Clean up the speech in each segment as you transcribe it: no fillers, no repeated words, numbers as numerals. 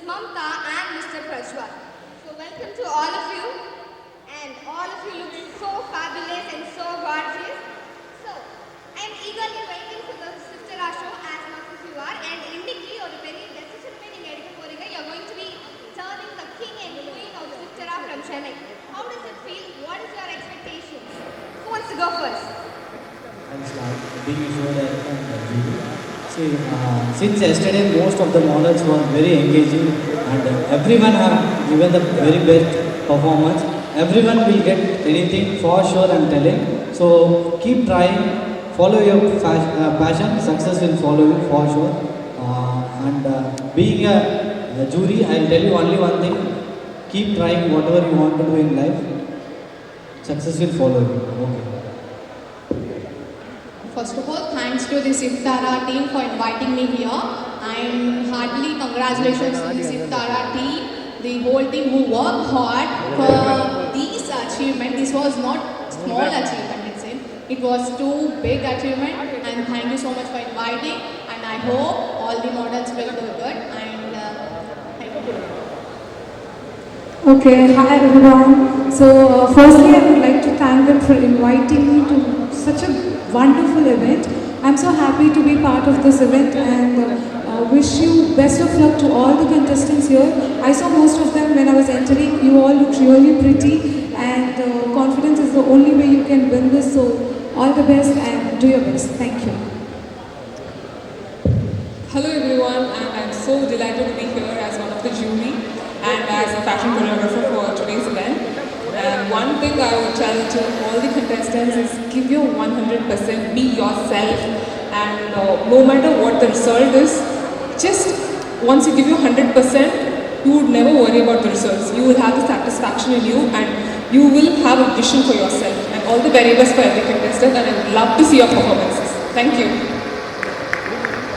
Mamta and Mr. Prajwal. So welcome to all of you, and all of you look so fabulous and so gorgeous. So I am eagerly waiting for the Siftara show as much as you are, and இன்னைக்கு ஒரு பெரிய decision நீங்க எடுக்க போறீங்க. You are going to be turning the king and queen of Siftara from Chennai. How does it feel? What is your expectation? Who wants to go first? I'll start. Being sure that see, since yesterday most of the models were very engaging and everyone have given the very best performance. Everyone will get anything for sure, I'm telling. So keep trying, follow your passion, success will follow you for sure. Being a jury, I'll tell you only one thing: keep trying whatever you want to do in life. Success will follow you. Okay. First of all, thanks to the Siftara team for inviting me here, and heartily congratulations to the Siftara team, the whole team who worked hard for this achievement. This was not small achievement, it was too big achievement, and thank you so much for inviting, and I hope all the models will do good, and thank you. Okay, hi everyone. So firstly I would like to thank them for inviting me to such a wonderful event. I'm so happy to be part of this event, and wish you best of luck to all the contestants here. I saw most of them when I was entering. You all look really pretty, and confidence is the only way you can win this. So all the best and do your best. Thank you. Hello everyone, and I'm so delighted to be here as one of the jury and as a fashion choreographer for today's event. And one thing I would tell to all the contestants is give your 100%, be yourself, and no matter what the result is, just once you give your 100%, you would never worry about the results. You will have the satisfaction in you, and you will have a vision for yourself. And all the very best for every contestant, and I would love to see your performances. Thank you.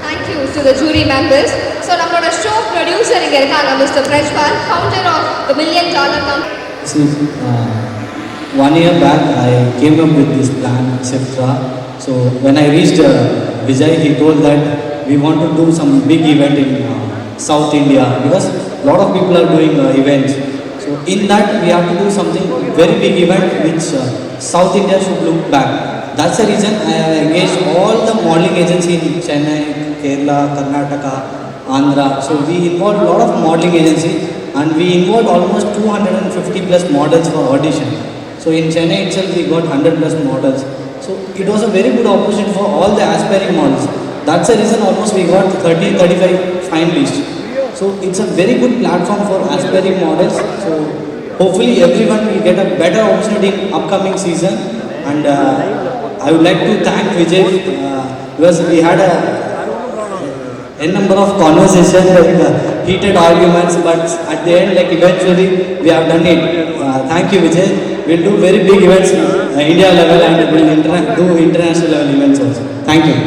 Thank you to the jury members. So நம்மளோட show producer இங்க இருக்காங்க, Mr. Prajwal, founder of the $1 Million Company. See, 1 year back I came up with this plan, etc. So when I reached Vijay, he told that we want to do some big event in South India because a lot of people are doing events. So in that we have to do something very big event which South India should look back. That's the reason I have engaged all the modeling agencies in Chennai, Kerala, Karnataka, Andhra. So we involved a lot of modeling agencies, and we involved almost 250 plus models for audition. So in Chennai itself we got 100 plus models. So it was a very good opportunity for all the aspiring models. That's the reason almost we got 30-35 finalists. So it's a very good platform for aspiring models. So hopefully everyone will get a better opportunity in upcoming season. And I would like to thank Vijay because we had a number of conversations, like heated arguments, but at the end, like eventually we have done it. Thank you, Vijay. We'll do very big events, India level, and we'll do international level events also. Thank you.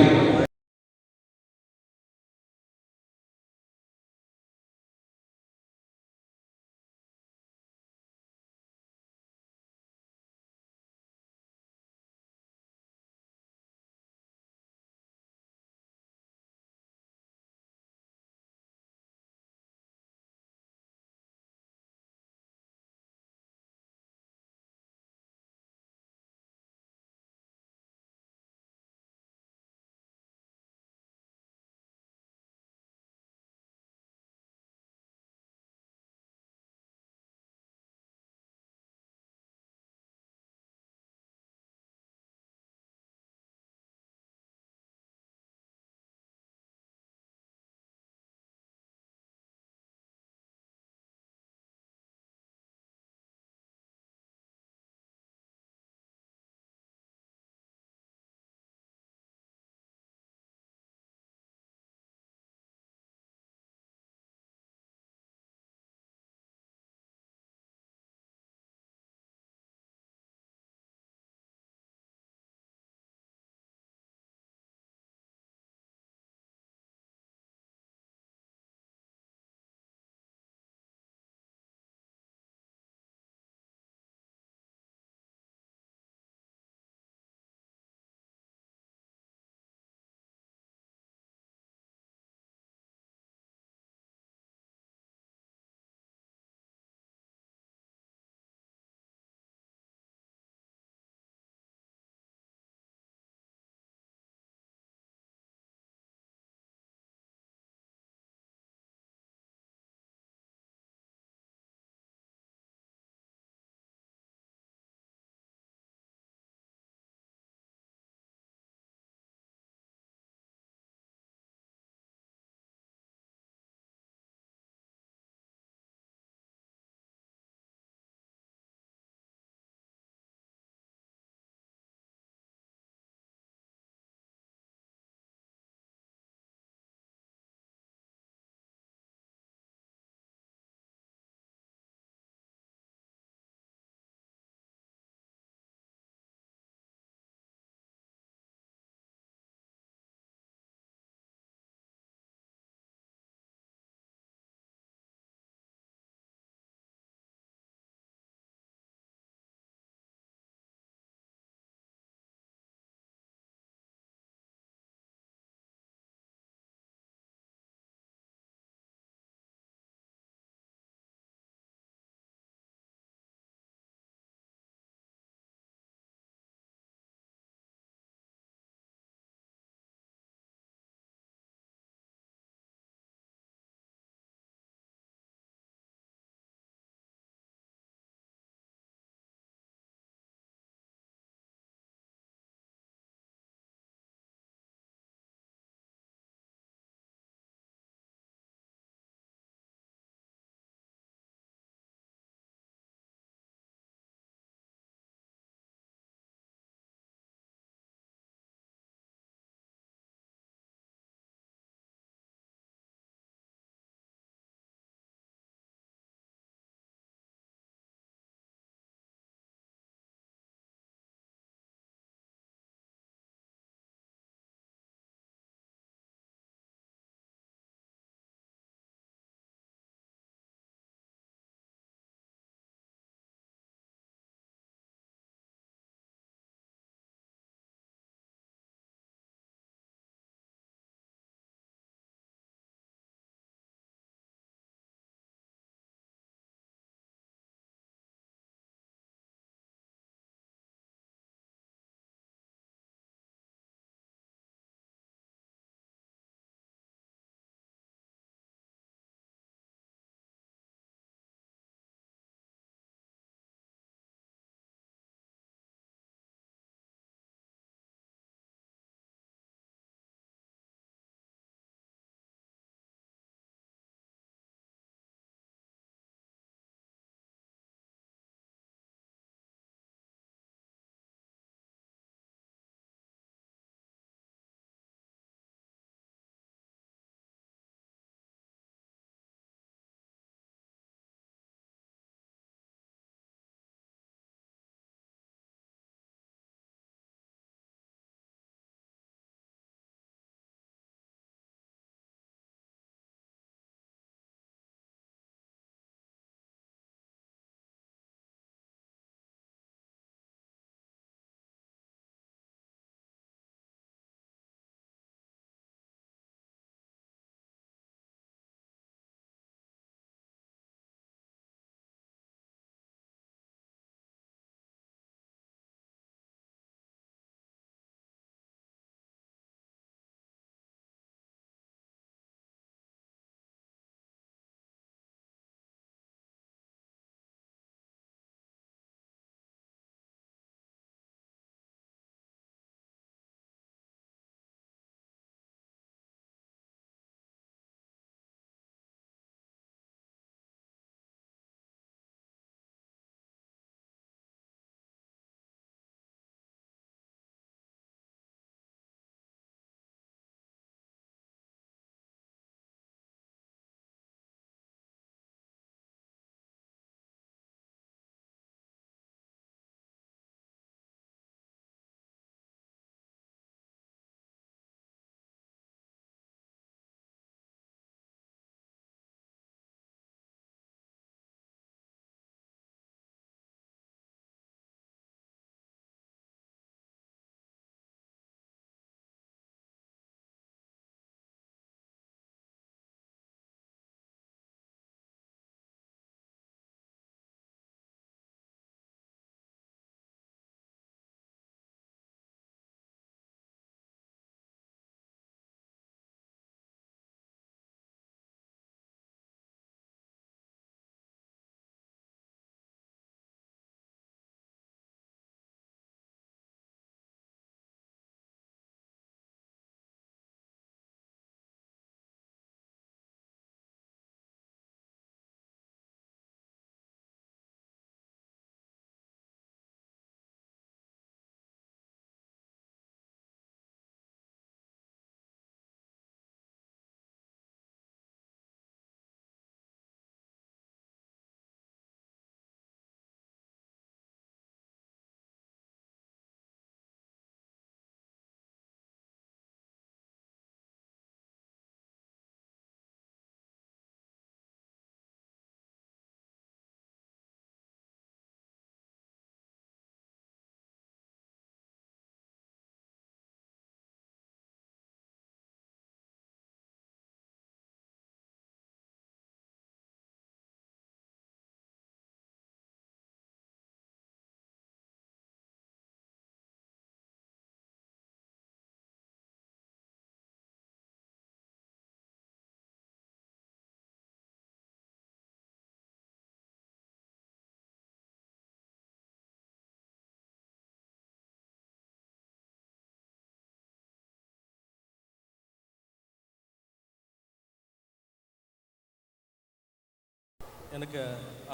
எனக்கு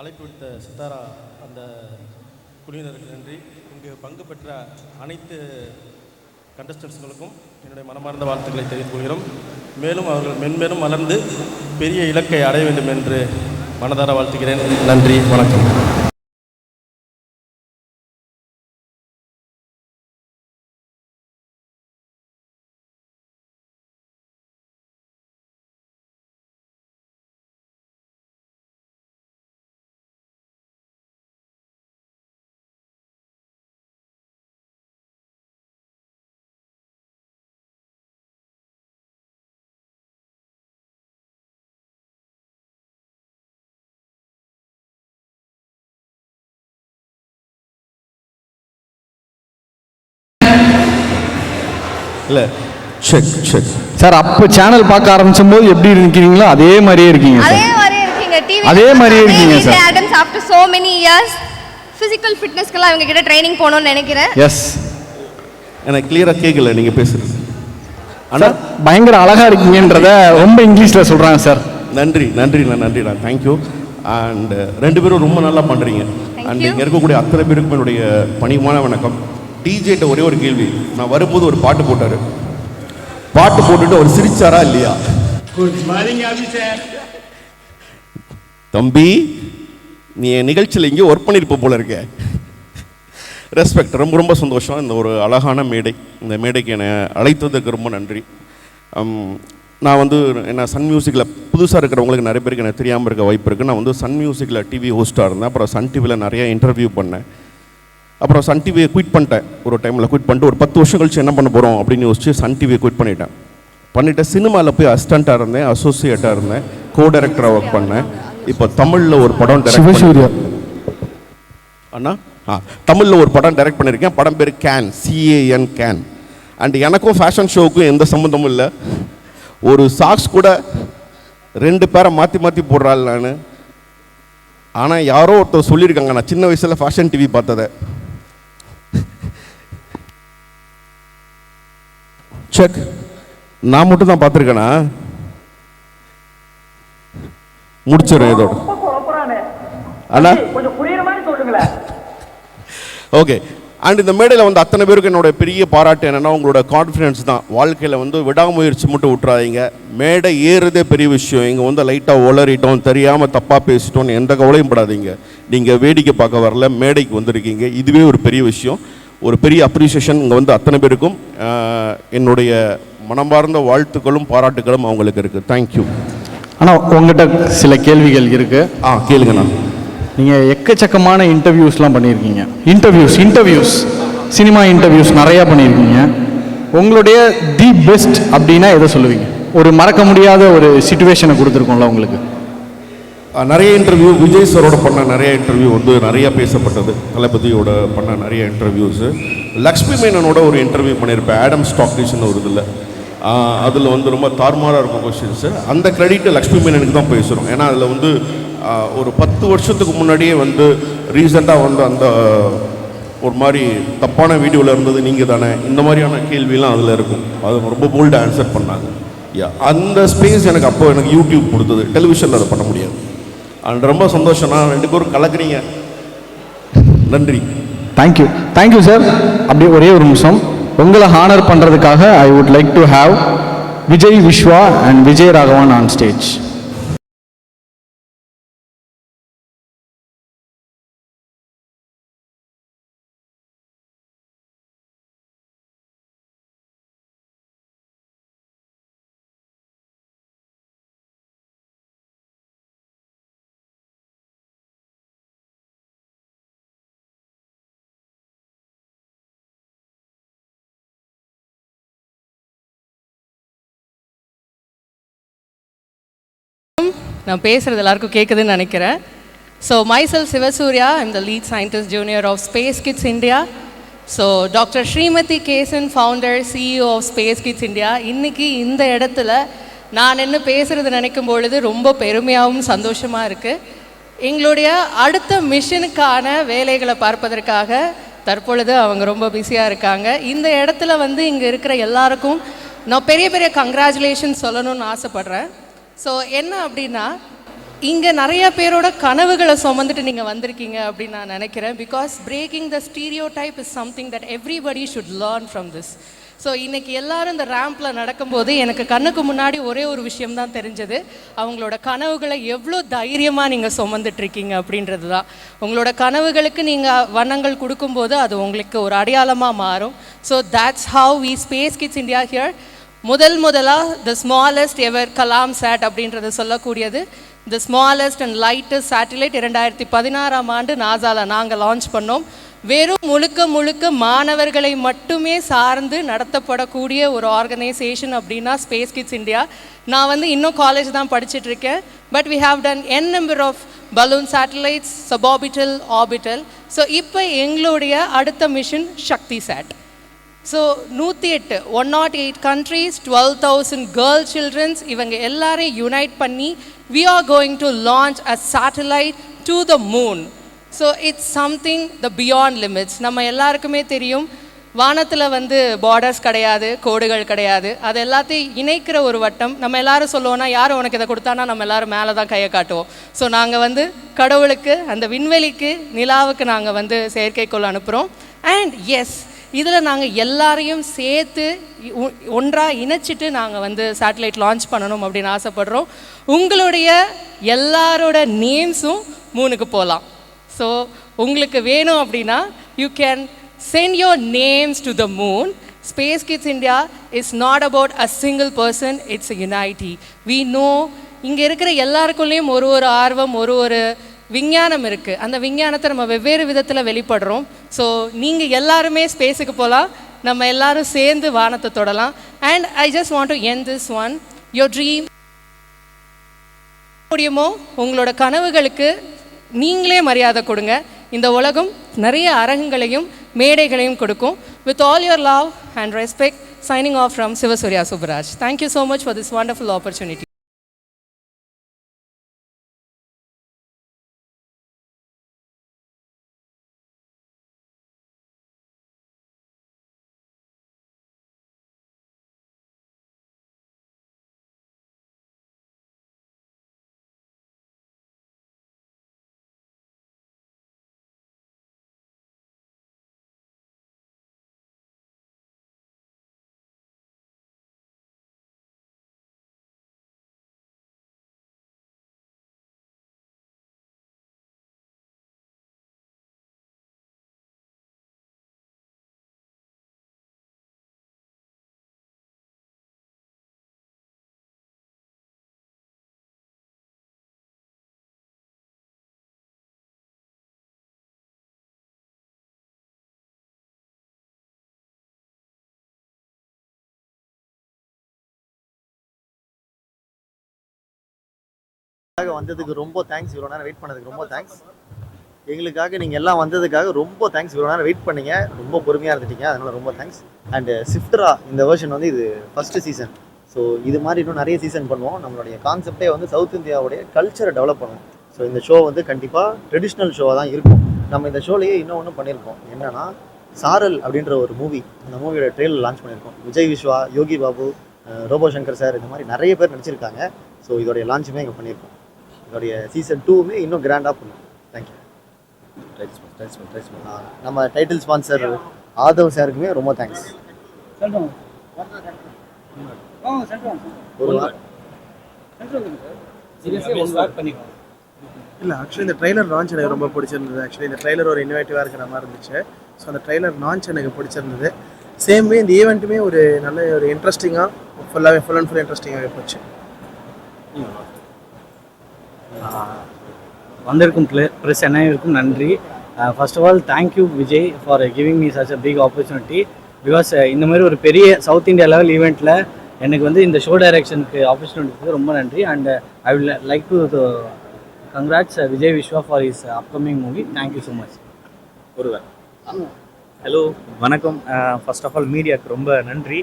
அழைப்பு விடுத்த சித்தாரா அந்த குழுவினருக்கு நன்றி. இங்கு பங்கு பெற்ற அனைத்து கண்டஸ்டன்ஸ்களுக்கும் என்னுடைய மனமார்ந்த வாழ்த்துக்களை தெரிவித்துக் கொள்கிறோம். மேலும் அவர்கள் மென்மேலும் வளர்ந்து பெரிய இலக்கை அடைய வேண்டும் என்று மனதார வாழ்த்துகிறேன். நன்றி, வணக்கம். இல்லை செக் செக் சார் அப்போ சேனல் பார்க்க ஆரம்பிச்சும் போது எப்படி இருக்கிறீங்களோ அதே மாதிரியே இருக்கீங்க சார். அதே மாதிரியே இருக்கீங்க. டிவி அதே மாதிரியே இருக்கீங்க sir. Adams after so many years physical fitnessக்கெல்லாம் இவங்க கிட்ட ட்ரைனிங் போகணும்னு நினைக்கிறேன். எஸ். எனக்கு கிளியராக கேட்கல நீங்கள் பேசுகிறது. ஆனால் பயங்கர அழகாக இருக்கீங்கன்றத ரொம்ப இங்கிலீஷில் சொல்கிறாங்க சார். நன்றிண்ணா தேங்க்யூ. அண்ட் ரெண்டு பேரும் ரொம்ப நல்லா பண்ணுறீங்க. அண்ட் இங்கே இருக்கக்கூடிய அத்தனை பேருக்கும் என்னுடைய பணிவான வணக்கம். டிஜேட்ட ஒரே ஒரு கேள்வி. நான் வரும்போது ஒரு பாட்டு போட்டார். பாட்டு போட்டுட்டு அவர் சிரிச்சாரா இல்லையா? Good morning officer. தம்பி, நீ என் நிகழ்ச்சியில் எங்கேயோ ஒர்க் பண்ணியிருப்ப போல இருக்க. ரெஸ்பெக்ட். ரொம்ப சந்தோஷம். இந்த ஒரு அழகான மேடை, இந்த மேடைக்கு என்னை அழைத்ததுக்கு ரொம்ப நன்றி. நான் வந்து என்ன சன் மியூசிக்கில் புதுசாக இருக்கிறவங்களுக்கு நிறைய பேருக்கு எனக்கு தெரியாமல் இருக்க வாய்ப்பு இருக்குது. நான் வந்து சன் மியூசிக்கில் டிவி ஹோஸ்ட்டாக இருந்தேன். அப்புறம் சன் டிவியில் நிறைய இன்டர்வியூ பண்ணேன். அப்புறம் சன் டிவியை குவிட் பண்ணிட்டேன். ஒரு டைமில் குவிட் பண்ணிட்டு ஒரு 10 வருஷம் கழிச்சு என்ன பண்ண போகிறோம் அப்படின்னு யோசிச்சு சன் டிவியை குவிட் பண்ணிவிட்டு சினிமாவில் போய் அசிஸ்டண்ட்டாக இருந்தேன், அசோசியேட்டாக இருந்தேன், கோ டைரக்டராக ஒர்க் பண்ணேன். இப்போ தமிழில் ஒரு படம் சிவசூர்யா அண்ணா தமிழில் ஒரு படம் டைரக்ட் பண்ணியிருக்கேன். படம் பேர் கேன், CAN கேன். அண்ட் எனக்கும் ஃபேஷன் ஷோவுக்கும் எந்த சம்மந்தமும் இல்லை. ஒரு சாக்ஸ் கூட 2 பேரை மாற்றி போடுறாள் நான். ஆனால் யாரோ ஒருத்தர் சொல்லியிருக்காங்க, நான் சின்ன வயசில் ஃபேஷன் டிவி பார்த்ததை. செக். நான் மட்டும் தான் பார்த்துருக்கேனா? முடிச்சிடறேன் இதோட. அண்ணா ஓகே. அண்ட் இந்த மேடையில் வந்து அத்தனை பேருக்கு என்னோட பெரிய பாராட்டு என்னென்னா உங்களோட கான்ஃபிடென்ஸ் தான். வாழ்க்கையில் வந்து விடாமுயற்சி மட்டும் விட்டுறாதீங்க. மேடை ஏறுறதே பெரிய விஷயம். இங்கே வந்து லைட்டாக உளறிட்டோம், தெரியாமல் தப்பாக பேசிட்டோன்னு எந்த கவலையும் படாதீங்க. நீங்கள் வேடிக்கை பார்க்க வரல, மேடைக்கு வந்திருக்கீங்க. இதுவே ஒரு பெரிய விஷயம். ஒரு பெரிய அப்ரிசியேஷன் இங்கே வந்து அத்தனை பேருக்கும் என்னுடைய மனமார்ந்த வாழ்த்துக்களும் பாராட்டுகளும் அவங்களுக்கு இருக்குது. தேங்க்யூ. ஆனால் உங்கள்கிட்ட சில கேள்விகள் இருக்குது. கேளுங்கண்ணா. நீங்கள் எக்கச்சக்கமான இன்டர்வியூஸ்லாம் பண்ணியிருக்கீங்க. இன்டர்வியூஸ் சினிமா இன்டர்வியூஸ் நிறையா பண்ணியிருக்கீங்க. உங்களுடைய தி பெஸ்ட் அப்படின்னா எதை சொல்லுவீங்க? ஒரு மறக்க முடியாத ஒரு சிச்சுவேஷனை கொடுத்துருக்கோம்ல உங்களுக்கு. நிறைய இன்டர்வியூ விஜய் சாரோட பண்ண நிறைய இன்டர்வியூ வந்து நிறைய பேசப்பட்டது. தளபதியோட பண்ண நிறைய இன்டர்வியூஸு. லக்ஷ்மி மேனனோட ஒரு இன்டர்வியூ பண்ணியிருப்பேன், ஆடம் ஸ்டாக்டிஷ்னு ஒரு இதில். அதில் வந்து ரொம்ப தாறுமாறாக இருக்கும் கொஸ்டின்ஸு. அந்த கிரெடிட்டு லக்ஷ்மி மேனனுக்கு தான் பேசுகிறோம். ஏன்னா அதில் வந்து ஒரு 10 வருஷத்துக்கு முன்னாடியே வந்து ரீசெண்டாக வந்து அந்த ஒரு மாதிரி தப்பான வீடியோவில் இருந்தது நீங்கள் தானே, இந்த மாதிரியான கேள்வியெலாம் அதில் இருக்கும். அது ரொம்ப போல்டாக ஆன்சர் பண்ணாங்க. அந்த ஸ்பேஸ் எனக்கு அப்போ எனக்கு யூடியூப் கொடுத்தது. டெலிவிஷனில் அதை பண்ண முடியாது. அண்ட் ரொம்ப சந்தோஷம். நான் 2 பேரும் கலக்குறீங்க. நன்றி. Thank you sir. அப்படியே ஒரே ஒரு நிமிஷம் உங்களை ஹானர் பண்ணுறதுக்காக I would like to have Vijay Viswa and Vijay Raghavan on stage. நான் பேசுகிறது எல்லாருக்கும் கேட்குதுன்னு நினைக்கிறேன். So myself Sivasurya, I'm the lead scientist junior of Space Kids India. So doctor Srimathi Kesan, founder CEO of Space Kids India. இன்றைக்கி இந்த இடத்துல நான் என்ன பேசுகிறது நினைக்கும் பொழுது ரொம்ப பெருமையாகவும் சந்தோஷமாக இருக்குது. எங்களுடைய அடுத்த மிஷனுக்கான வேலைகளை பார்ப்பதற்காக தற்பொழுது அவங்க ரொம்ப பிஸியாக இருக்காங்க. இந்த இடத்துல வந்து இங்கே இருக்கிற எல்லாருக்கும் நான் பெரிய கங்க்ராச்சுலேஷன் சொல்லணும்னு ஆசைப்பட்றேன். ஸோ என்ன அப்படின்னா, இங்கே நிறைய பேரோட கனவுகளை சுமந்துட்டு நீங்கள் வந்திருக்கீங்க அப்படின்னு நான் நினைக்கிறேன். Because breaking the stereo type is something that everybody should learn from this. So இன்றைக்கி எல்லாரும் இந்த ரேம்பில் நடக்கும்போது எனக்கு கண்ணுக்கு முன்னாடி ஒரே ஒரு விஷயம்தான் தெரிஞ்சது. அவங்களோட கனவுகளை எவ்வளோ தைரியமாக நீங்கள் சுமந்துட்டுருக்கீங்க அப்படின்றது தான். உங்களோட கனவுகளுக்கு நீங்கள் வண்ணங்கள் கொடுக்கும்போது அது உங்களுக்கு ஒரு அடையாளமாக மாறும். So that's how we Space Kids India here முதலாக the smallest ever Kalam sat அப்படின்றத சொல்லக்கூடியது the smallest and lightest satellite 2016ஆம் ஆண்டு நாசாவில் நாங்கள் லான்ச் பண்ணோம். வெறும் முழுக்க மாணவர்களை மட்டுமே சார்ந்து நடத்தப்படக்கூடிய ஒரு ஆர்கனைசேஷன் அப்படின்னா ஸ்பேஸ் கிட்ஸ் இந்தியா. நான் இன்னும் காலேஜ் தான் படிச்சுட்ருக்கேன். But we have done an number of balloon satellites, suborbital, orbital. So இப்போ எங்களுடைய அடுத்த mission Shakti sat. So 108 countries, 12,000 girl children, இவங்க எல்லாரையும் யுனைட் பண்ணி we are going to launch a satellite to the moon. So it's something the beyond limits. நம்ம எல்லாருக்குமே தெரியும் வானத்தில் பார்டர்ஸ் கிடையாது, கோடுகள் கிடையாது. அது எல்லாத்தையும் இணைக்கிற ஒரு வட்டம். நம்ம எல்லாரும் சொல்லுவோம்னா யார் உனக்கு இதை கொடுத்தானா நம்ம எல்லாரும் மேலே தான் கையை காட்டுவோம். ஸோ நாங்கள் கடவுளுக்கு அந்த விண்வெளிக்கு நிலாவுக்கு நாங்கள் செயற்கைக்கோள் அனுப்புகிறோம். அண்ட் எஸ், இதில் நாங்கள் எல்லாரையும் சேர்த்து ஒன்றாக இணைச்சிட்டு நாங்கள் சேட்டலைட் லான்ச் பண்ணணும் அப்படின்னு ஆசைப்படுறோம். உங்களுடைய எல்லாரோட நேம்ஸும் மூணுக்கு போகலாம். ஸோ உங்களுக்கு வேணும் அப்படின்னா you can send your names to the moon. Space Kids India is not about a single person, it's a unity. We know இங்கே இருக்கிற எல்லாருக்குள்ளேயும் ஒரு ஆர்வம், ஒரு விஞ்ஞானம் இருக்குது. அந்த விஞ்ஞானத்தை நம்ம வெவ்வேறு விதத்தில் வெளிப்படுறோம். ஸோ நீங்கள் எல்லாருமே ஸ்பேஸுக்கு போகலாம், நம்ம எல்லாரும் சேர்ந்து வானத்தை தொடலாம். And I just want to end this one. Your dream முடியுமோ உங்களோட கனவுகளுக்கு நீங்களே மரியாதை கொடுங்க. இந்த உலகம் நிறைய அரங்கங்களையும் மேடைகளையும் கொடுக்கும். With all your love and respect, signing off from Sivasurya Subbaraj. Thank you so much for this wonderful opportunity. வந்ததுக்கு ரொம்ப தேங்க்ஸ். இவ்வளோ நேரம் வெயிட் பண்ணதுக்கு ரொம்ப தேங்க்ஸ். எங்களுக்காக நீங்கள் எல்லாம் வந்ததுக்காக ரொம்ப தேங்க்ஸ். இவ்வளோ நேரம் வெயிட் பண்ணீங்க, ரொம்ப பொறுமையாக இருந்துட்டீங்க, அதனால் ரொம்ப தேங்க்ஸ். அண்டு சிஃப்ட்ரா இந்த வெர்ஷன் இது ஃபஸ்ட்டு சீசன். ஸோ இது மாதிரி இன்னும் நிறைய சீசன் பண்ணுவோம். நம்மளுடைய கான்செப்டே சவுத் இந்தியாவுடைய கல்ச்சரை டெவலப் பண்ணுவோம். ஸோ இந்த ஷோ கண்டிப்பாக ட்ரெடிஷ்னல் ஷோவாக தான் இருக்கும். நம்ம இந்த ஷோலேயே இன்னொன்று பண்ணியிருக்கோம். என்னென்னா சாரல் அப்படின்ற ஒரு மூவி, அந்த மூவியோட ட்ரெயிலர் லான்ச் பண்ணியிருக்கோம். விஜய் விஸ்வா, யோகி பாபு, ரோபோ சங்கர் சார், இந்த மாதிரி நிறைய பேர் நடிச்சிருக்காங்க. ஸோ இதோடைய லான்ச்சுமே இங்கே பண்ணியிருக்கோம். இதோடைய சீசன் 2மே இன்னும் கிராண்டாக பண்ணுவோம். தேங்க்யூ. நம்ம டைட்டில் ஸ்பான்சர் ஆதவ் சாருக்குமே ரொம்ப தேங்க்ஸ். இல்லை, ஆக்சுவலி இந்த ட்ரெய்லர் லான்ச் எனக்கு ரொம்ப பிடிச்சிருந்தது. ஆக்சுவலி இந்த ட்ரெய்லர் ஒரு இன்னோவேட்டிவாக இருக்கிற மாதிரி இருந்துச்சு. ஸோ அந்த ட்ரெய்லர் லான்ச் எனக்கு பிடிச்சிருந்தது. சேம்வே இந்த ஈவெண்ட்டுமே ஒரு நல்ல ஒரு இன்ட்ரெஸ்டிங்காக ஃபுல் அண்ட் ஃபுல் இன்ட்ரெஸ்டிங்காகவே போச்சு. வந்திருக்கும் ப்ரெஸ் அனைவருக்கும் நன்றி. First of all thank you Vijay for giving me such a big opportunity. Because இந்த மாதிரி ஒரு பெரிய சவுத் இந்தியா லெவல் ஈவெண்ட்டில் எனக்கு இந்த ஷோ டைரக்ஷனுக்கு ஆப்பர்ச்சுனிட்டிக்கு ரொம்ப நன்றி. And I will like to congrats Vijay Viswa for is upcoming movie. Thank you so much. ஒருவர் ஹலோ, வணக்கம். ஃபர்ஸ்ட் ஆஃப் ஆல் மீடியாவுக்கு ரொம்ப நன்றி.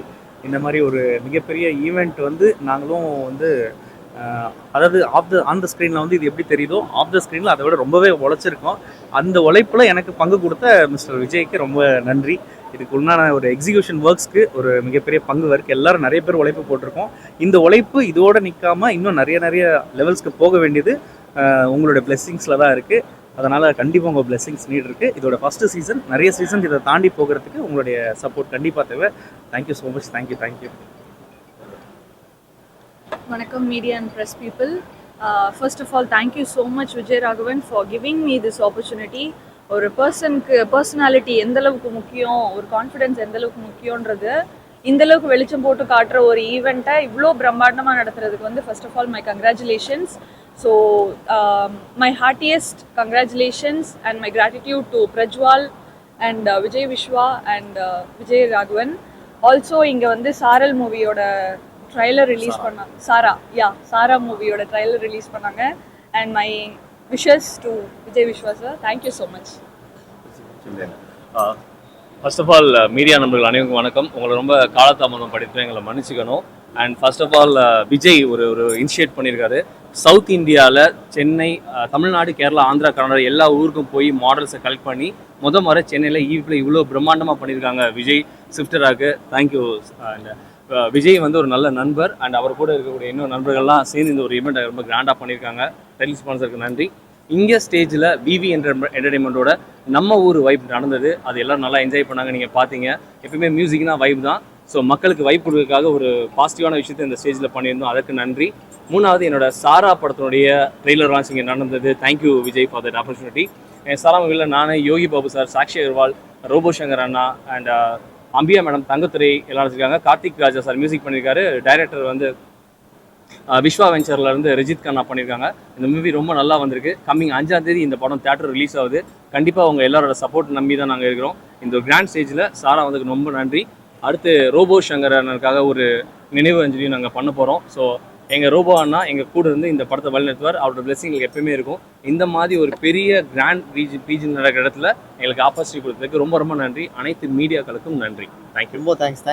இந்த மாதிரி ஒரு மிகப்பெரிய ஈவெண்ட் நாங்களும் அதாவது ஆன் த ஸ்க்ரீனில் இது எப்படி தெரியுதோ ஆஃப் த ஸ்க்ரீனில் அதை விட ரொம்பவே உழைச்சிருக்கோம். அந்த உழைப்பில் எனக்கு பங்கு கொடுத்த மிஸ்டர் விஜய்க்கு ரொம்ப நன்றி. இதுக்கு உண்டான ஒரு எக்ஸிக்யூஷன் ஒர்க்ஸ்க்கு ஒரு மிகப்பெரிய பங்கு இருக்குது. எல்லோரும் நிறைய பேர் உழைப்பு போட்டிருக்கோம். இந்த உழைப்பு இதோடு நிற்காமல் இன்னும் நிறைய லெவல்ஸ்க்கு போக வேண்டியது உங்களுடைய பிளெஸ்ஸிங்ஸில் தான் இருக்குது. அதனால் கண்டிப்பாக உங்கள் பிளெஸ்ஸிங்ஸ் நீட் இருக்குது. இதோட ஃபஸ்ட்டு சீசன், நிறைய சீசன் இதை தாண்டி போகிறதுக்கு உங்களுடைய சப்போர்ட் கண்டிப்பாக தேவை. Thank you so much. Thank you. Vanakkam media and press people. First of all, thank you so much Vijay Raghavan for giving me this opportunity. ஒரு பர்சனாலிட்டி எந்த அளவுக்கு முக்கியம், ஒரு கான்ஃபிடென்ஸ் எந்த அளவுக்கு முக்கியன்றது இந்த அளவுக்கு வெளிச்சம் போட்டு காட்டுற ஒரு ஈவெண்ட்டை இவ்வளோ பிரம்மாண்டமாக நடத்துறதுக்கு வந்து first of all my congratulations. So my heartiest congratulations and my gratitude to Prajwal and Vijay Viswa and Vijay Raghavan. Also இங்கே வந்து சாரல் மூவியோட ட்ரைலர் ரிலீஸ் பண்ணாங்க. சாரா மூவியோட ட்ரைலர் ரிலீஸ் பண்ணாங்க. And my wishes to Vijay Viswa sir. Thank you so much. First of all media நண்பர்கள் அனைவருக்கும் வணக்கம். உங்களை ரொம்ப காலதாமதம் படித்து எங்களை மன்னிச்சுக்கணும். And first of all Vijay ஒரு இனிஷியேட் பண்ணியிருக்காரு. சவுத் இந்தியாவில் சென்னை, தமிழ்நாடு, கேரளா, ஆந்திரா, கர்நாடகா எல்லா ஊருக்கும் போய் மாடல்ஸை கலெக்ட் பண்ணி முறை சென்னையில் இவ்வளோ பிரம்மாண்டமாக பண்ணியிருக்காங்க விஜய் ஸ்விஃப்டராக்கு. தேங்க்யூ. அண்ட் விஜய் வந்து ஒரு நல்ல நண்பர் அண்ட் அவர் கூட இருக்கக்கூடிய இன்னொரு நண்பர்கள்லாம் சேர்ந்து இந்த ஒரு ஈவெண்ட்டை ரொம்ப கிராண்டாக பண்ணியிருக்காங்க. டைட்டில் ஸ்பான்சருக்கு நன்றி. இங்கே ஸ்டேஜில் விவி என்டர்டைன்மெண்ட்டோட நம்ம ஊர் வைப் நடந்தது. அது எல்லோரும் நல்லா என்ஜாய் பண்ணாங்க. நீங்கள் பார்த்தீங்க, எப்பயுமே மியூசிக்னா வைப் தான். ஸோ மக்களுக்கு வைப் கொடுக்கறதுக்காக ஒரு பாசிட்டிவான விஷயத்தை இந்த ஸ்டேஜில் பண்ணியிருந்தோம். அதுக்கு நன்றி. மூணாவது, என்னோட சாரா படத்தினுடைய ட்ரெய்லர் லான்ச் இங்கே நடந்தது. Thank you Vijay for that opportunity. என் சாரா மூவியில் நான், யோகி பாபு சார், சாக்ஷி அகர்வால், ரோபோ சங்கர் அண்ணா அண்ட் அம்பியா மேடம், தங்கத்துறை எல்லாரும் இருக்காங்க. கார்த்திக் ராஜா சார் மியூசிக் பண்ணியிருக்காரு. டைரக்டர் வந்து விஸ்வா வெஞ்சர்லேருந்து ரிஜித் கண்ணா பண்ணியிருக்காங்க. இந்த மூவி ரொம்ப நல்லா வந்திருக்கு. கம்மிங் 5ஆம் தேதி இந்த படம் தியேட்டர் ரிலீஸ் ஆகுது. கண்டிப்பாக உங்கள் எல்லாரோட சப்போர்ட் நம்பி தான் நாங்கள் இருக்கிறோம். இந்த கிராண்ட் ஸ்டேஜில் சாரா வந்து ரொம்ப நன்றி. அடுத்து ரோபோ சங்கர் அண்ணனுக்காக ஒரு நினைவு அஞ்சலியும் நாங்கள் பண்ண போகிறோம். ஸோ எங்கள் ரோபோ அண்ணா எங்கள் கூட இருந்து இந்த படத்தை வழிநடத்துவார். அவரோட பிளெஸிங் எங்களுக்கு எப்பயுமே இருக்கும். இந்த மாதிரி ஒரு பெரிய கிராண்ட் பீஜன் நடக்கிற இடத்துல எங்களுக்கு ஆப்பர்ச்சுனிட்டி கொடுத்ததுக்கு ரொம்ப நன்றி. அனைத்து மீடியாக்களுக்கும் நன்றி. தேங்க்யூ. ரொம்ப தேங்க்ஸ்.